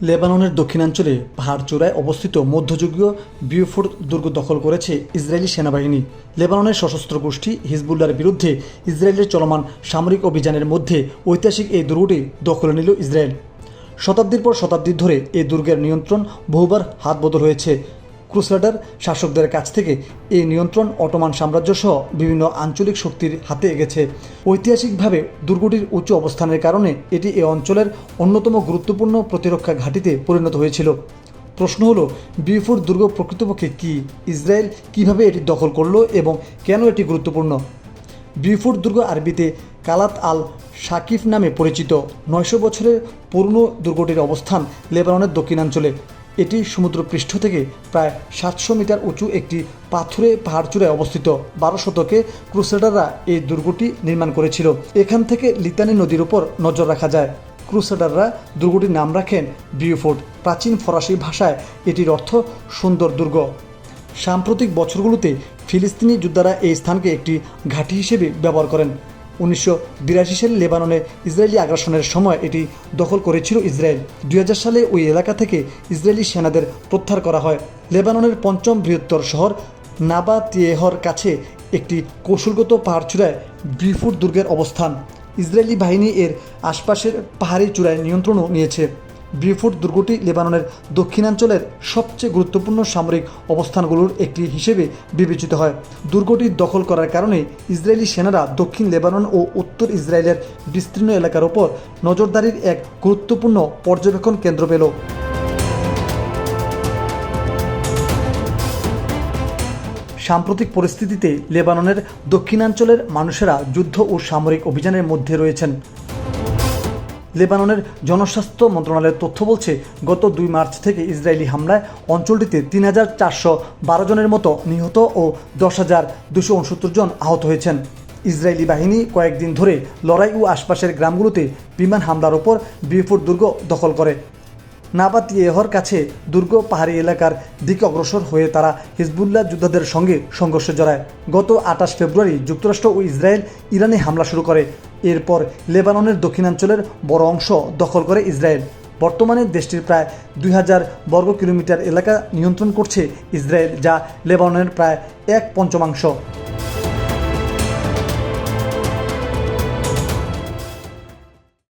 লেবাননের দক্ষিণাঞ্চলে পাহাড় চূড়ায় অবস্থিত মধ্যযুগীয় বিউফোর দুর্গ দখল করেছে ইসরায়েলি সেনাবাহিনী। লেবাননের সশস্ত্র গোষ্ঠী হিজবুল্লাহর বিরুদ্ধে ইসরায়েলের চলমান সামরিক অভিযানের মধ্যে ঐতিহাসিক এই দুর্গটি দখলে নিল ইসরায়েল। শতাব্দীর পর শতাব্দী ধরে এই দুর্গের নিয়ন্ত্রণ বহুবার হাত বদল হয়েছে। ক্রুসেডার শাসকদের কাছ থেকে এই নিয়ন্ত্রণ অটোমান সাম্রাজ্য সহ বিভিন্ন আঞ্চলিক শক্তির হাতে গেছে। ঐতিহাসিকভাবে দুর্গটির উচ্চ অবস্থানের কারণে এটি এই অঞ্চলের অন্যতম গুরুত্বপূর্ণ প্রতিরক্ষা ঘাঁটিতে পরিণত হয়েছিল। প্রশ্ন হলো, বিউফোর দুর্গ প্রকৃতপক্ষে কী, ইসরায়েল কিভাবে এটি দখল করলো এবং কেন এটি গুরুত্বপূর্ণ? বিউফোর দুর্গ আরবিতে কালাত আল শাকিফ নামে পরিচিত। 900 বছরের পুরনো দুর্গটির অবস্থান লেবাননের দক্ষিণাঞ্চলে। এটি সমুদ্রপৃষ্ঠ থেকে প্রায় 700 মিটার উঁচু একটি পাথুরে পাহাড়চূড়ায় অবস্থিত। 12 শতকে ক্রুসেডাররা এই দুর্গটি নির্মাণ করেছিল। এখান থেকে লিতানি নদীর উপর নজর রাখা যায়। ক্রুসেডাররা দুর্গটির নাম রাখেন বিউফোর্ট। প্রাচীন ফরাসি ভাষায় এটির অর্থ সুন্দর দুর্গ। সাম্প্রতিক বছরগুলোতে ফিলিস্তিনি যোদ্ধারা এই স্থানকে একটি ঘাঁটি হিসেবে ব্যবহার করেন। 1982 সালে লেবাননে ইসরায়েলি আগ্রাসনের সময় এটি দখল করেছিল ইসরায়েল। 2000 সালে ওই এলাকা থেকে ইসরায়েলি সেনাদের প্রত্যাহার করা হয়। লেবাননের 5ম বৃহত্তর শহর নাবাতিয়েহর কাছে একটি কৌশলগত পাহাড়চূড়ায় বিউফোর দুর্গের অবস্থান। ইসরায়েলি বাহিনী এর আশপাশের পাহাড়ি চূড়ায় নিয়ন্ত্রণও নিয়েছে। বিউফোর দুর্গটি লেবাননের দক্ষিণাঞ্চলের সবচেয়ে গুরুত্বপূর্ণ সামরিক অবস্থানগুলোর একটি হিসেবে বিবেচিত হয়। দুর্গটি দখল করার কারণে ইসরায়েলি সেনারা দক্ষিণ লেবানন ও উত্তর ইসরায়েলের বিস্তীর্ণ এলাকার ওপর নজরদারির এক গুরুত্বপূর্ণ পর্যবেক্ষণ কেন্দ্র পেল। সাম্প্রতিক পরিস্থিতিতে লেবাননের দক্ষিণাঞ্চলের মানুষেরা যুদ্ধ ও সামরিক অভিযানের মধ্যে রয়েছেন। লেবাননের জনস্বাস্থ্য মন্ত্রণালয়ের তথ্য বলছে, গত 2 মার্চ থেকে ইসরায়েলি হামলায় অঞ্চলটিতে 3412 জনের মতো নিহত ও 10,269 জন আহত হয়েছেন। ইসরায়েলি বাহিনী কয়েকদিন ধরে লড়াই ও আশপাশের গ্রামগুলোতে বিমান হামলার ওপর বিউফোর দুর্গ দখল করে। নাবাতিয়েহর কাছে দুর্গ পাহাড়ি এলাকার দিকে অগ্রসর হয়ে তারা হিজবুল্লাহ যোদ্ধাদের সঙ্গে সংঘর্ষে জড়ায়। গত 28 ফেব্রুয়ারি যুক্তরাষ্ট্র ও ইসরায়েল ইরানে হামলা শুরু করে। এরপর লেবাননের দক্ষিণাঞ্চলের বড় অংশ দখল করে ইসরায়েল। বর্তমানে দেশটির প্রায় 2000 বর্গ কিলোমিটার এলাকা নিয়ন্ত্রণ করছে ইসরায়েল, যা লেবাননের প্রায় 1/5